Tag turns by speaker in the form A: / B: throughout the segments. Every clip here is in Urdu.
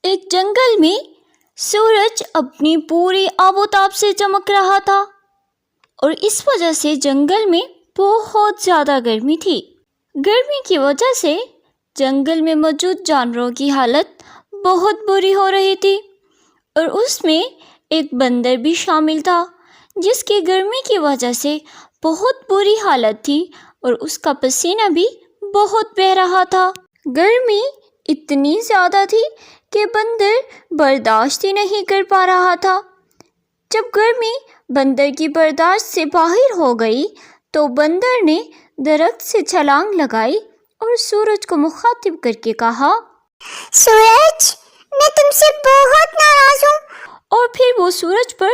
A: ایک جنگل میں سورج اپنی پوری آبوتاب سے چمک رہا تھا اور اس وجہ سے جنگل میں بہت زیادہ گرمی تھی۔ گرمی کی وجہ سے جنگل میں موجود جانوروں کی حالت بہت بری ہو رہی تھی اور اس میں ایک بندر بھی شامل تھا جس کی گرمی کی وجہ سے بہت بری حالت تھی اور اس کا پسینہ بھی بہت بہہ رہا تھا۔ گرمی اتنی زیادہ تھی کہ بندر برداشت ہی نہیں کر پا رہا تھا۔ جب گرمی بندر کی برداشت سے باہر ہو گئی تو بندر نے درخت سے چھلانگ لگائی اور سورج کو مخاطب کر کے کہا،
B: سورج، میں تم سے بہت ناراض ہوں۔
A: اور پھر وہ سورج پر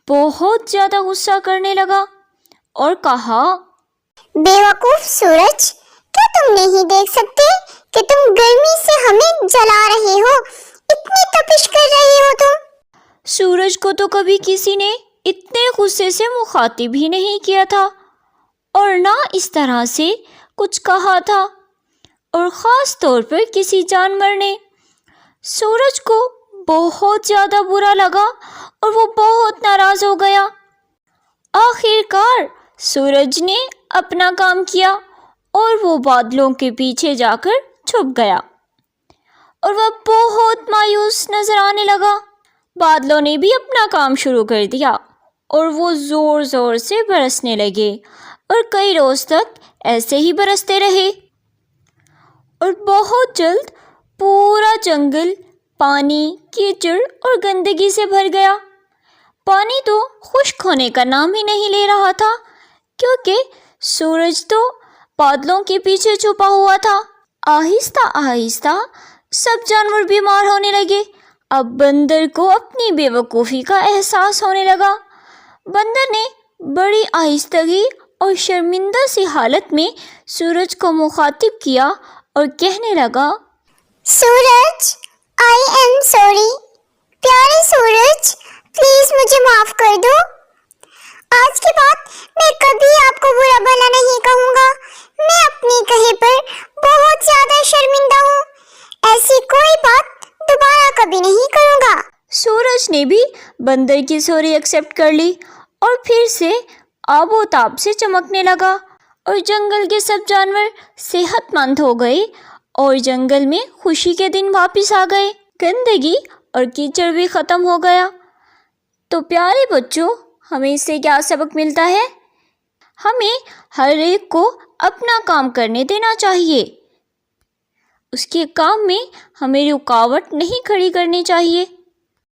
A: بہت زیادہ غصہ کرنے لگا اور کہا،
B: بے وقوف سورج، کیا تم نہیں دیکھ سکتے کہ تم گرمی سے ہمیں جلا رہے ہو؟ اتنی تپش کر رہے ہو تم۔
A: سورج کو تو کبھی کسی نے اتنے غصے سے مخاطب ہی نہیں کیا تھا اور نہ اس طرح سے کچھ کہا تھا، اور خاص طور پر کسی جانور نے۔ سورج کو بہت زیادہ برا لگا اور وہ بہت ناراض ہو گیا۔ آخر کار سورج نے اپنا کام کیا اور وہ بادلوں کے پیچھے جا کر چھپ گیا اور وہ بہت مایوس نظر آنے لگا۔ بادلوں نے بھی اپنا کام شروع کر دیا اور وہ زور زور سے برسنے لگے اور کئی روز تک ایسے ہی برستے رہے اور بہت جلد پورا جنگل پانی، کیچڑ اور گندگی سے بھر گیا۔ پانی تو خشک ہونے کا نام ہی نہیں لے رہا تھا کیونکہ سورج تو بادلوں کے پیچھے چھپا ہوا تھا۔ آہستہ آہستہ سب جانور بیمار ہونے لگے۔ اب بندر کو اپنی بے وقوفی کا احساس ہونے لگا۔ بندر نے بڑی آہستگی اور شرمندہ سی حالت میں سورج کو مخاطب کیا اور کہنے لگا،
B: سورج، آئی ایم سوری۔ پیارے سورج، پلیز مجھے معاف کر دو۔ آج کے بعد میں کبھی آپ کو برا بھلا نہیں کہوں گا۔ میں اپنے کہے پر بہت زیادہ شرمندہ ہوں۔ ایسی کوئی بات دوبارہ کبھی نہیں کروں گا۔
A: سورج نے بھی بندر کی سوری ایکسیپٹ کر لی اور پھر سے آب و تاب سے چمکنے لگا اور جنگل کے سب جانور صحت مند ہو گئے اور جنگل میں خوشی کے دن واپس آ گئے۔ گندگی اور کیچڑ بھی ختم ہو گیا۔ تو پیارے بچوں، ہمیں اس سے کیا سبق ملتا ہے؟ ہمیں ہر ایک کو اپنا کام کرنے دینا چاہیے۔ اس کے کام میں ہمیں رکاوٹ نہیں کھڑی کرنی چاہیے۔